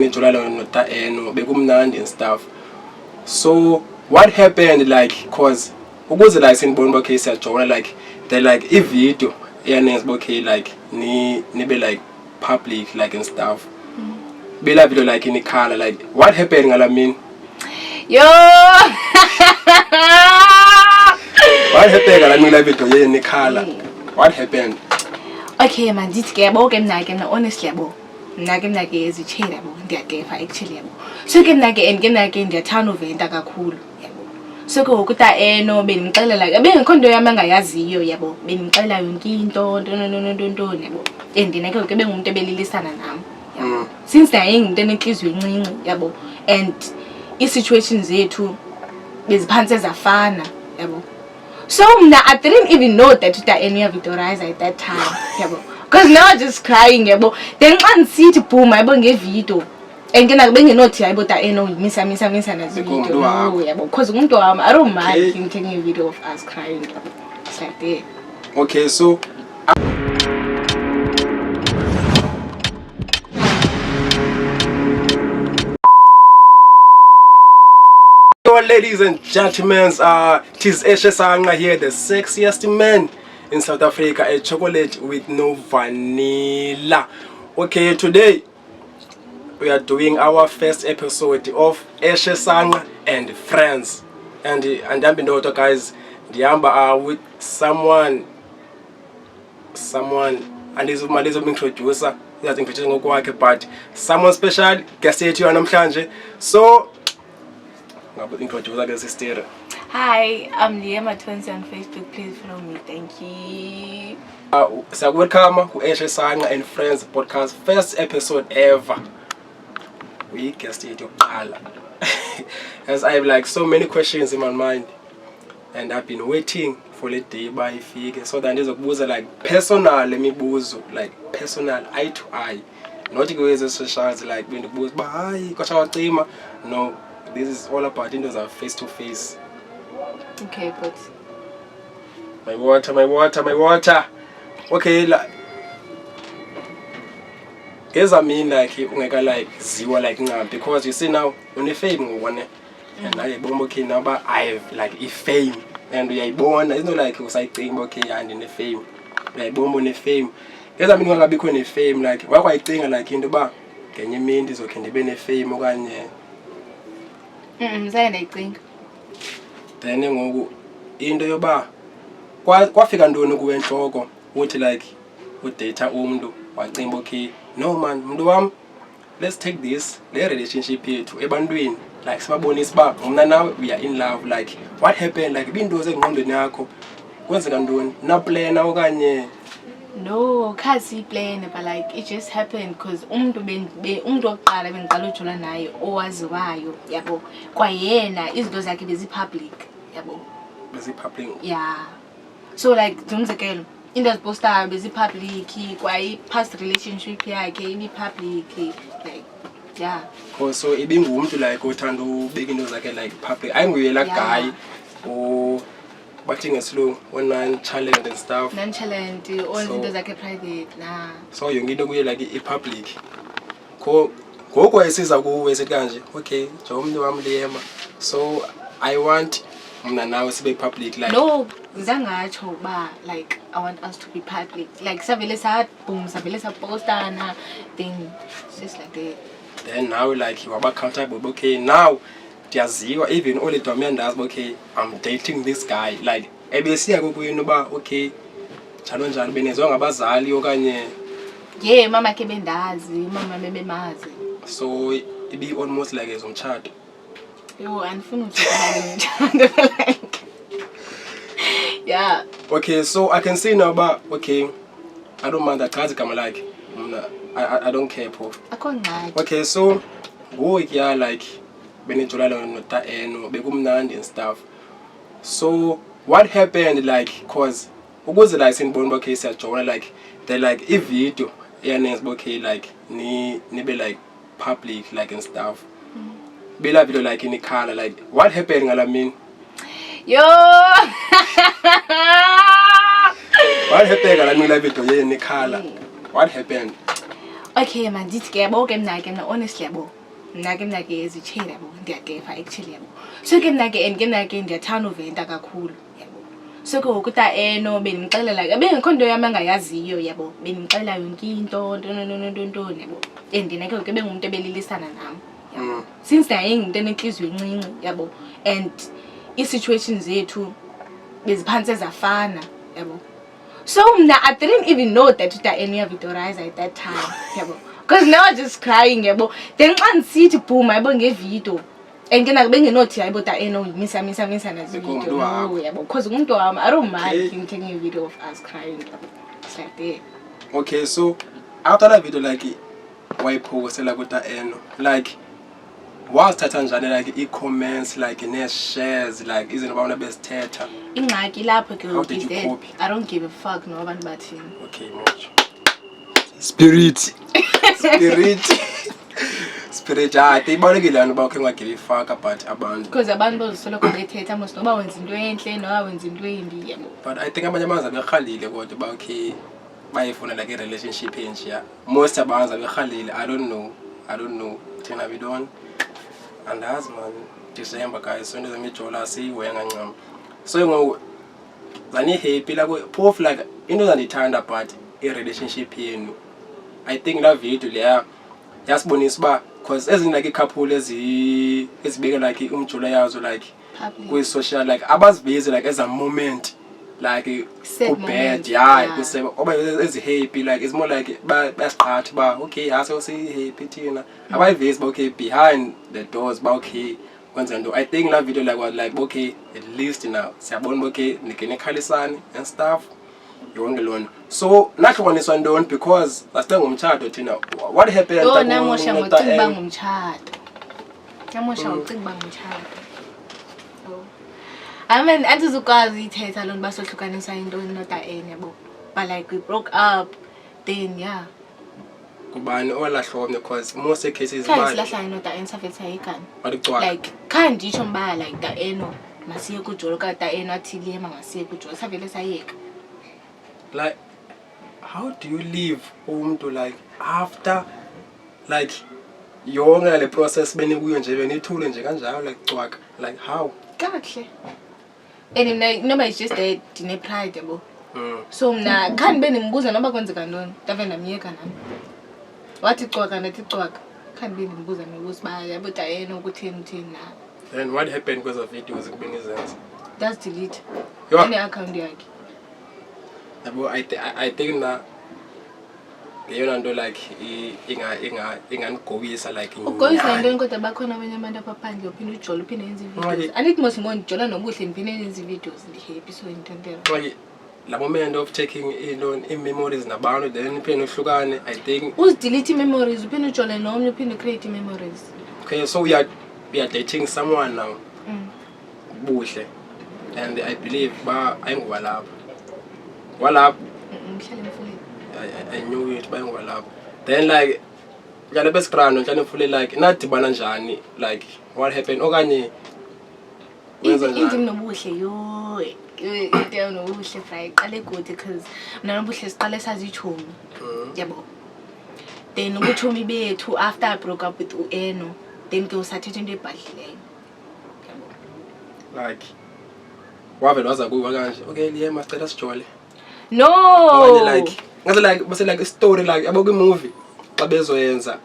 and stuff. So what happened, like, cause ukuze like sinibona bakhe siyajola like they like video eyanenza bakhe like nibe like public like and stuff. Bela video like in color like what happened ngalamini? Yo. What happened ngalamini la video in color? What happened? Okay man, dithi ke yabo ke mina honestly yabo. Mina ke ezichela yabo ndiyagefa actually yabo. So ke mina ke ndiyathanda uventa kakhulu yabo. So ke ukuta benixela like bengikho into yami angayaziyo yabo. Benixela yonke into nto yabo. Ndina ke bengumuntu ebelilisana nami yabo. Since ngiyinto enenhliziyo encinci yabo and i-situations zethu beziphansi ezafana yabo. So I didn't even know that any of Victorize at that time, yabo. Because now I'm just crying, yabo. Then I see the boom, I bring a video. And then I bring a note, I bought a miss and a video. Yabo. Because I don't mind him taking a video of us crying. Yabo. It's like that. Okay, so ladies and gentlemen, tis Eshe Sanga here, the sexiest man in South Africa, a chocolate with no vanilla. Okay, today we are doing our first episode of Eshe Sanga and Friends. And I'm in the guys, the Amber are with someone, and this is my little introducer. That's introducing but someone special, guest you and so hi, I'm Liema Twins on Facebook. Please follow me. Thank you. So welcome to Eshe Sanga and Friends podcast, first episode ever. We guessed it, as I have like so many questions in my mind, and I've been waiting for the day by figure. So then there's a boozer like personal. Let me booze like personal eye to eye, not always as socials like when the booze by no. This is all about Indians are face to face. Okay, but my water. Okay, like guess I mean like ungeka like ziwa like now because you see now on the fame one and now you okay now but I have like a fame and we are born it's not like it was like thing okay and in the fame like bomb on the fame. Guess I mean when I become a fame like why I think like in the bar can you mean this or can they be a fame or then ngoku into yoba kwafika ntoni kuwe enhloko uthi like udata umuntu wacimba okay no man mntu wam let's take this le relationship yethu ebantwini like sibabonisa ba mna nawe we are in love like what happened like ibinto ezengqondweni yakho kwenzeka ntoni na plan okanye no kasi plan but like it just happened because umuntu oqala bengiqala ujola naye owaziwayo yabo kwayena izinto zakhe public yabo public yeah so like umzekelo into zipostayo public kwayi past relationship yakhe public like yeah so ibingumuntu like othanda ubeka into zakhe like public ayinguye la guy or bathi ngesilungu non-challenge and stuff non-challenge all into zakhe private nah so yonke into kuye like i-public ngoku wayesiza kuwe sithi kanje okay njengomuntu wami Liema so I want mna nawe sibe public like no ngizangatsho ba like I want us to be public like savele sa boom savele sa postana thing just like that then now like you are comfortable okay now ndiyaziwa even all the domiandas okay I'm dating this guy like ebesiya kokuyini ba okay njalo benezwa ngabazali okanye yeah mama ke bendazi mama bebemazi so ibi almost like ezomtshado yo andifuna ukuthatha like yeah okay so I can see now ba okay I don't mind that kazi kama like I don't care po akhonqathi okay so yeah like benijolala nota bekumnandi and stuff so what happened like cause ukuze like sinibona bakhe siyajola like they like a video eyanenza bakhe like nibe like public like and stuff bela video like in color like what happened ngalamini yo what happened ngalamini la video in color what happened Okay mandithi ke yabo ke mna honestly yabo mna ke ezitshela yabo ndiyagefa actually yabo so ke mna ke ndiyathanda uventa kakhulu yabo so ke ukuta benimxelela ke bengekho nto yami angayaziyo yabo benimxelela yonke into nto yabo ndina ke bengumuntu ebelilisana nami yabo since ndayingumuntu enenhliziyo encinci yabo and i-situations zethu beziphansi ezafana yabo. So I didn't even know that uyavitorise at that time yabo because now I was just crying yabo then xa ndisithi boom yabo ngevideo and ke bengenothi hayibo misa nazivideo yabo because umuntu wami I don't mind him taking a video of us crying yabo. It's like there. Okay, so after that video like wayipostela like wathatha njani like i-comments like ne-shares like izinto abantu besithetha ingxaki lapho ke how did you copy? I don't give a fuck no abantu bathini. Okay much spirit ibalulekile lana uba ukhe ungagive ifaka but abantu because abantu bazosoloko bethetha mos noba wenza into enhle noba wenza into embi yabo but I think abanye amanzi aberhalile kodwa uba okay bayifuna like i-relationship enje most abanzi aberhalile I don't know thina we don't andazi man December guys so into zemijola siyiwenga ncam so ngoku zani happy like phofu like into zandithanda but i-relationship yenu I think la video leya yasibonisa uba because ezinye like i-couple ezibeke like umjola yazo like kwi-social like abazivezi like as a moment like bad oba ezi-happy like it's more like bayasiqhatha uba okay hase si-happy thina abayivezi ba okay behind the doors ba okay kwenza nto I think la video like was like okay at least now siyabona okay nikhalisane and stuff yonke lona so nahlukaniswa ntoni because last ngumtshato thina what happened namusha ngocinga ngumtshato namusha ngocinga ngumtshato I mean andizukwazi ithetha lona basohlukanisa into yabo but like we broke up then yeah kubani olahlomne because most cases lahla inota ensafetha igani like can't nditsho mba like masiye kujolo ka athile masiye kujolo savele sayeka like how do you leave umuntu like after like yonke le process benikuyo nje benithule nje kanjalo like cwaka like how kahle and noma it's just that dine pride yabo so mna can't benimbuza noba kwenzeka ntoni ndave ndamyeka nami wathi cwaka nathi cwaka can't benimbuza nokusiba yabo ukutheni na then what happened because of videos kubenizenza that's delete any account yakhe yabo I think na leyona nto like inganigowisa like ugoyisa into kodwa bakhona abanye abantu apaphandle uphinde ujola uphinde yenza videos anithi mos ngondijola nobuhle ndiphinde yenza videos ndihappy so intendela la moment of taking i-memories nabantu then uphinde uhlukane I think uzidelete i-memories uphinde ujole nomnye uphinde create i-memories okay so we are dating someone now buhle and I believe ba ayingwalapha walapha ngihlale mfuleni I knew it bayingwalapha then like njalo besigrando njalo mfuleni like nadibana njani like what happened okanye wenza njani into nobuhle into nobuhle fry qale good because mina nobuhle siqale sazichomi yabo then ubuchomi bethu after I broke up with uEno then ke usathethe into ebhadlileyo yabo like wavela waza kuwa kanje okay liye masicela sijole no like ngaze like base like a story like yabo ku movie xa bezoyenza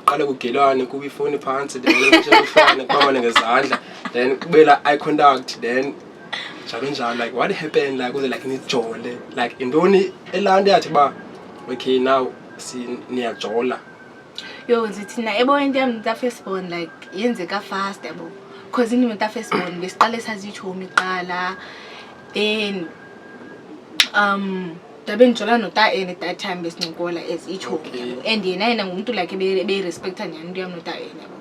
qale kugelwane kuba ifoni phansi then uhlone babone ngezandla then kubela eye contact then njalo like what happened like like nijole like intoni elanda yathi ba okay now niyajola yo zithina ebo into yami ta firstborn like yenzeka fast yabo because ini menta firstborn besiqale sazichomi qala then dabe ngijola nota that time besincokola as ichomi and yena ngumuntu like be respecta nyani into yami nota yabo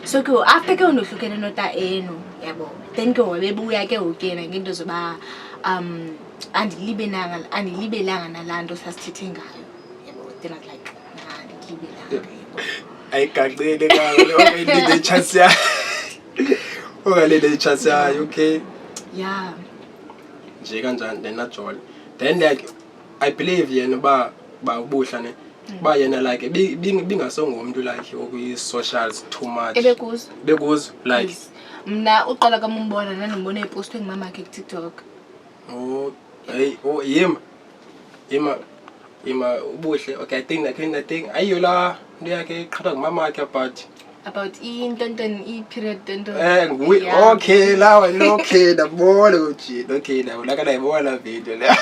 so ke after ke undohlukene nota yabo then ke wabebuya ke ukena ngento zoba andilibelanga nalanto sasithethe ngayo yabo then I was like andilibelanga ayigaqile kangalo le chance ya okale chance ya okay yeah nje kanjani then najola then like I believe yena ba ubuhla ne ba yena like bingasongumuntu like okwi-socials too much bekuzo like mna uqala kama umbona nanimbona ipost ngimama yakhe ku-TikTok. Oh hey oh yima ubuhle. Okay, I think ayo la into yakhe iqhatha ngimama yakhe about i-period into. Okay lawa okay dabona uthi okay la la kana ibona video la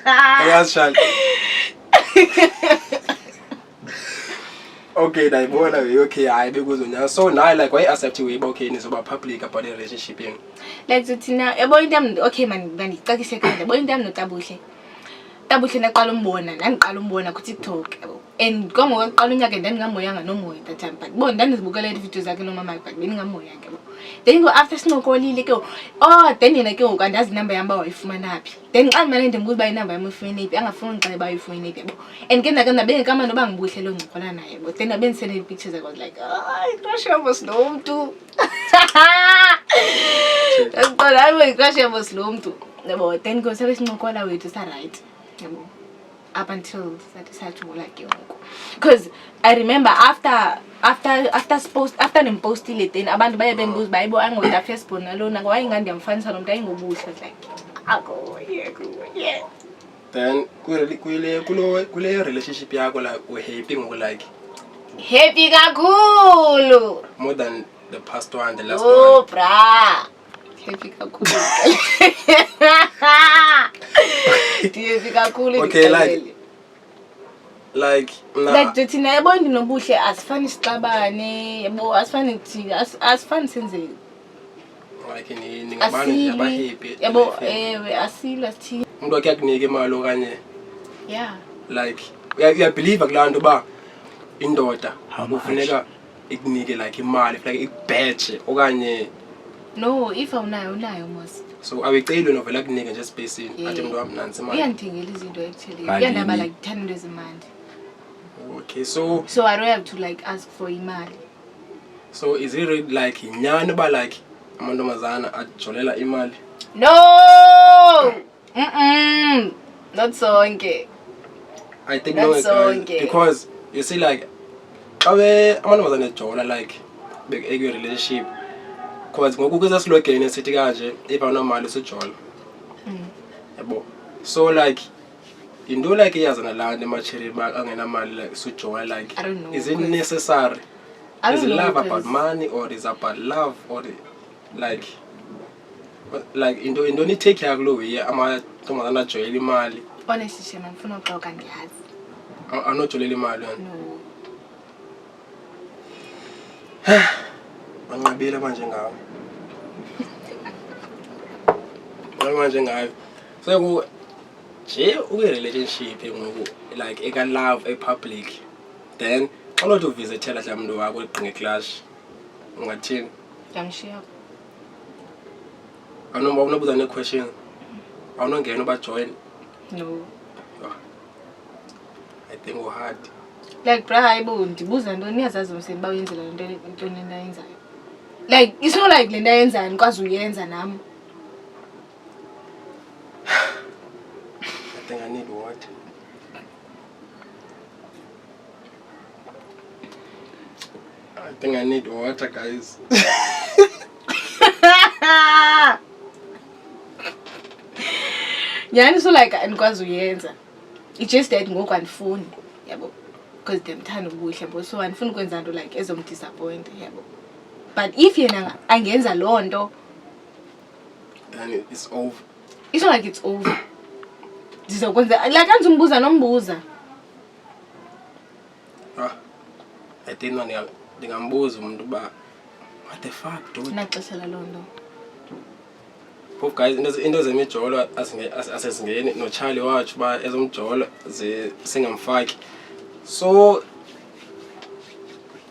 ayashaya okay dayibona okay hayi bekuzonya so naye like why accept we okay nizoba public about the relationship yenu like thina yabo into yami okay man ngicakise kanje yabo into yami noTabuhle naqala umbona ku TikTok yabo and ngoba ngokuqala unyaka ndangingamoyanga nomoya that time but bona ndanizibukela i-video zakhe nomama but beningamoya yabo then go after sinokolile ke then yena ke ngokandazi number yami bawayifumana phi then xa manje ndimbuza ba inumber yami uyifumene phi angafuni ngicela bayifumene phi yabo and ke ndake bengekama noba ngibuhle lo ngixola naye yabo then abensele pictures I was like crush yabo slow mntu ngicela ayi crush yabo slow mntu yabo then go sabe sincokola wethu sa right yabo up until I decided to like you because I remember after nimpostile then abantu baye bembuza bayibo angoda Facebook nalona wayengandi yamfanisa nomuntu ayingobuhle like ako yeah then kule relationship yakho like we happy ngoku like happy kakhulu more than the past one the last one bra happy kakhulu happy kakhulu okay like thina yabo ndinobuhle asifani sixabane yabo asifani thina asifani senzele like ningabantu abahappy yabo asilwa thina umuntu wakhe akunika imali okanye yeah like uyabelieve kulanto ba indoda akufuneka ikunike like imali like ikubheje okanye no if unayo mos so aweceli novela kunike nje space athi umuntu wami nansi imali uyandithengela izinto actually uyandaba like 10 imali. Okay, so I don't have to like ask for imali. So is it really like inyani ba like amantombazana ajolela imali? No. Not sonke. I think no because you see like amantombazana ejola like beke relationship because ngoku kuza slogan esithi kanje if awunamali usijola. Yabo. So like into like iyazana la nemacheri angenamali like sujola like I don't know, is it necessary? Is it love about money or is about love or like into ni take care kulo way amantombazana ajoyela imali? Honestly shema ngifuna uxoxa ngiyazi. Anojolela imali yona. No. Banqabile manje ngawo. Manje ngayo. So nje uku-relationship ngoku like eka love e-public then xa unothi uvizithela mhlawumbi umuntu wakho eqinga eclash ungathini? Ngiyamshiya. Awunobuza ne-question? Awunongena ubajoin? No. I think hard. Like bra hayibo ndibuza ntoni niyazazi umsebenzi bawenzela into lena yenzayo. Like it's not like lena yenza nikwazi uyenza nami. I think I need water. I think I need water, guys. Yani so like anikwazi uyenza. It's just that ngoku andifuni yabo because ndimthanda ubuhle yabo so andifuni ukwenza into like ezomdisappoint yabo. But if yena angenza loo nto then it's over. It's not like it's over. Ndizokwenza like anzumbuza nombuza. I think ndingambuza umuntu ba what the fuck dude? Naxeshela loo nto. Pop guys into zemijolo asesingeni no Charlie wathi ba ezomjolo singamfaki. So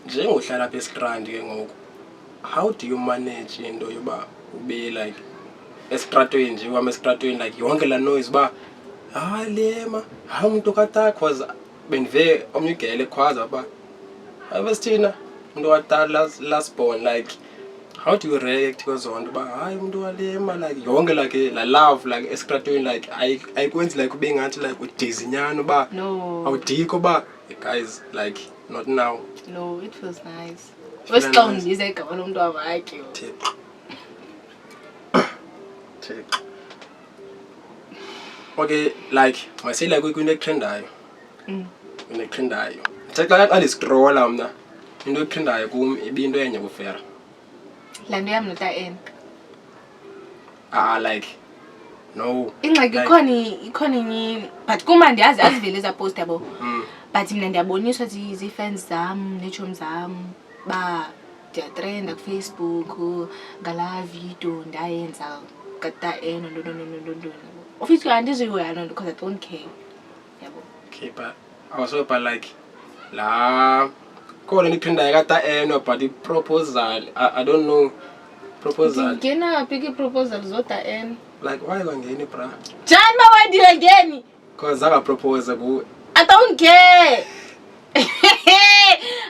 njengohlala lapha eStrand ke ngoku how do you manage into yoba ube like estratweni nje wama estratweni like yonke la noise ba lema umuntu kataka cause bendive omnyugele khwaza ba abesithina umuntu watala last born like how do you react kwezonto ba hayi umuntu walema like yonke like la love like escratweni like ayikwenzi like ube ngathi like udizinyana ba No. awudikho ba guys like not now. No, it feels nice. Feels Wesixa nice. undize igama lomuntu wabakhe. Thixo. Thixo. Okay, like mase like kwinto etrendayo. Into etrendayo. Xa xa scrolla mna into etrendayo kum ibinto enye kufera. La nto yam nota en. Like no. Ingxaki ikhona inye but kuma ndiyazi azivele eza post yabo. But mina ndiyaboniswa zi-fans zam neetshomi zam ba ndiyatrenda ku-Facebook ngala video ndayenza kata eno no. Officially andizuyihoya loo nto because I don't care. Yabo. Okay, but also but like la khona nitrendayo kata eno but i-proposal I don't know proposal Ndingena phi kwi-proposal zota en. like why kangeni bra Njani ma wandingeni? cause akapropose ku I don't care.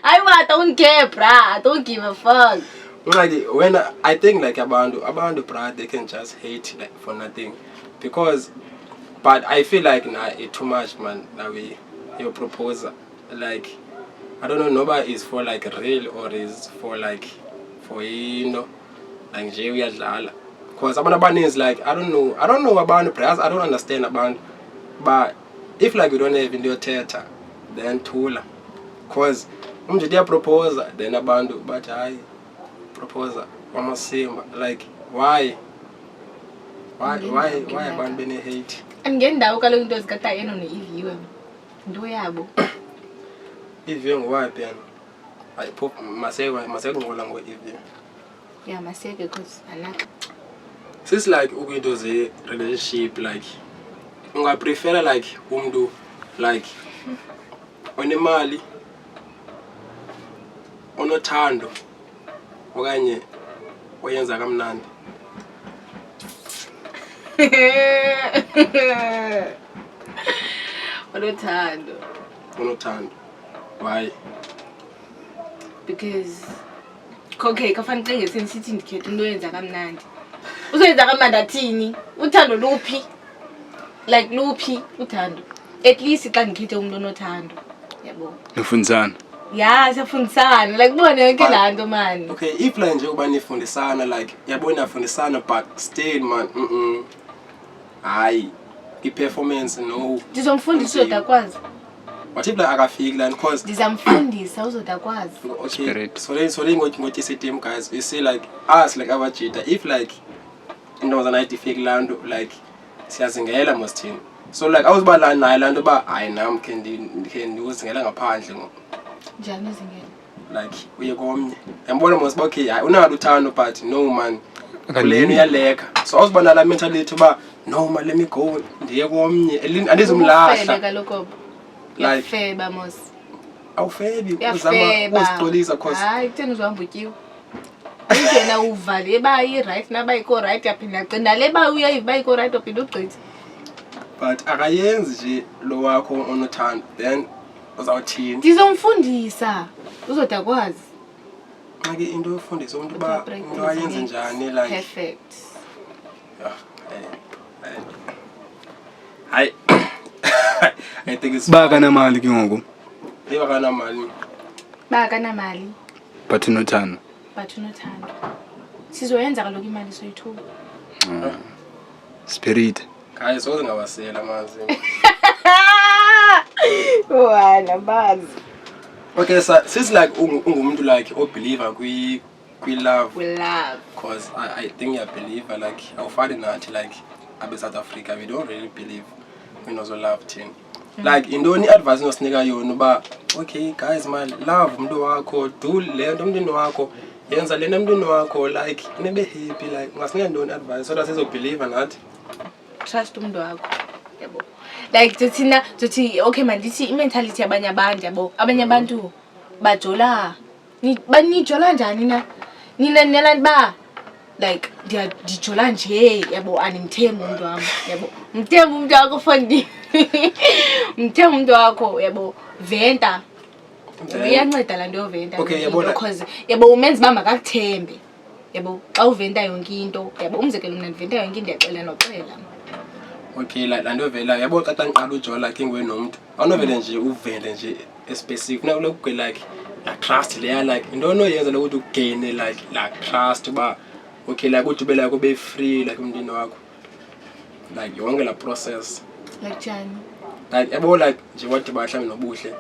I don't care, bruh. I don't give a fuck. like when I think like abantu bra they can just hate like for nothing because but I feel like nah it's too much man now your proposal like I don't know nobody is for like real or is for like for you know like nje uyadlala because abantu abaninzi like I don't know abantu bra I don't understand abantu but if like you don't have into theater then thula because umntu uya propose then abantu but hayi proposal wamasimba like why abantu bene hate Angendawo kaloku into zikata eno ne-Eviwe. Into yabo. Eviwe ngowaphi yana hayi pop masekungola ngo-Eviwe Yeah, maseke because anaka. sis like ukwinto ze relationship like ungaprefera like umuntu like onemali onothando okanye oyenza kamnandi. Unothando why because okay kafani cinge sensithi ndikhetha into yenza kamnandi uzoyenza kamnandi athini uthando luphi like luphi uthando at least xa ndikhethe umuntu onothando yabo nifundisana yeah siyafundisana like ubone yonke laa nto man. Okay if like nje uba nifundisana like yabona nifundisana but still man hayi i-performance no Ndizomfundisa uzodakwazi. what if like akafiki lan cause Ndizamfundisa uzodakwazi. okay Spirit. so ngothi sitem guys you see like us like abajita if like into nayithi ifiki lanto like siyazingela most thing so like awuzibalana nayo lanto ba hayi nami khe ndiyozingela ngaphandle Njani izingela? like uye komnye yambona mos ba okay hayi unalo uthando but no man kuleni uyaleka so awuzibona la mentality ba no man let me go ndiye komnye andizumlahla kaloku like yafeba mos. awufebi uzama uzixolisa cause hayi kutheni uzohamba utyiwe yena uvale ba i-right naba iko right yaphinda cinda le ba uyayiva iko right ophinda ugqithe but akayenzi nje lo wakho onothando then uzawuthini ndizomfundisa uzodakwazi. make into yofundisa umuntu ba into ayenze njani like perfect. hayi I think it's bakanamali ke ngoku ibakanamali bakanamali but unothando but unothando sizoyenza kaloku imali soyithuba. spirit guys soze ngawasela amazi wala bazi okay so sis like ungumuntu like obeliever kwi love we love because I think you believer like awufani nathi like abe South Africa we don't really believe we know love thing like indoni advice nosinika yona ba okay guys man love umuntu wakho do le nto umntwana wakho yenza le nto umntwana wakho like nibe happy like ngasinika indoni advice so that sizobelieve nathi trust umuntu wakho yabo like thina tuthi okay mandithi imentality yabanye abantu yabo abanye abantu bajola banijola njani na nina nelantu ba like ndijola nje yabo animthembu umuntu wami yabo mthembu umuntu wakho fondi mthembu umuntu wakho yabo venta uyanceda la nto yoventa okay yabo because yabo umenza bamba kakuthembe yabo xa uventa yonke into yabo umzekelo mina ndiventa yonke into ndiyacela noxela. Okay, like lanto vela yabo xa ngiqala ujola like ngwenomuntu awunovele nje uvele nje especific na lokho like la trust leya like into onoyenza ukuthi ugain like la trust ba okay like uthi ube like ube free like umndeni wakho like yonke la process Like njani? like yabo like nje wathi bahlambe nobuhle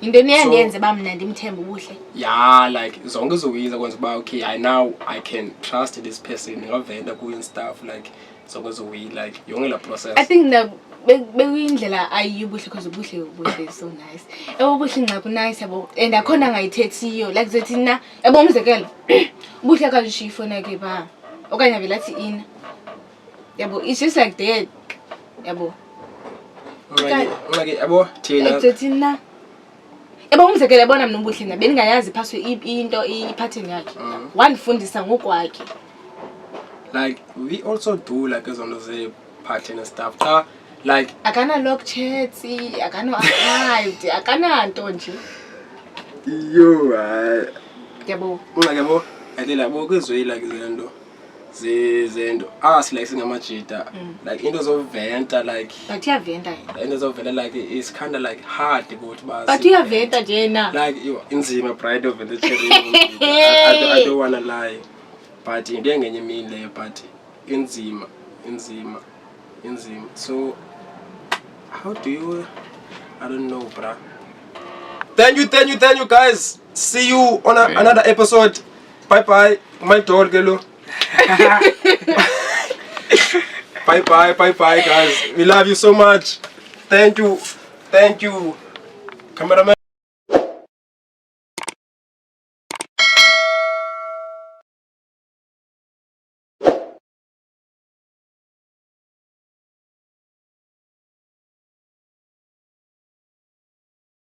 Into niyangenza ba mina ndimthemba ubuhle. yeah like zonke zokuyiza kwenza ba okay I can trust this person ngavenda ku stuff like zonke zokuyi like yonke la process. I think na bekuyindlela ayubuhle because ubuhle is so nice. Ubuhle ngakho nice yabo and akhona ngayithethiyo like zethi na yabo umzekelo ubuhle kanje ifona ke ba okanye vele athi ina yabo it's just like that yabo Ngake yabo thina zethi na yabo umzekelo yabona mina ubuhle na beningayazi phaswe into ipattern yakhe wandifundisa ngokwakhe. Like we also do like ezonto ze pattern and stuff like akana lock chats akana archived akana nto nje yo yabo ngakebo ade labo kuzwe like zento like singamajita like into zoventa like but iyaventa into zovela like it's kind of like hard ukuthi basi but iyaventa nje na like you inzima pride of the cherry I don't wanna lie but into engenye imini leyo but inzima so how do you I don't know bra. Thank you guys, see you on another episode. Bye my dog hello. Bye guys, we love you so much. Thank you cameraman.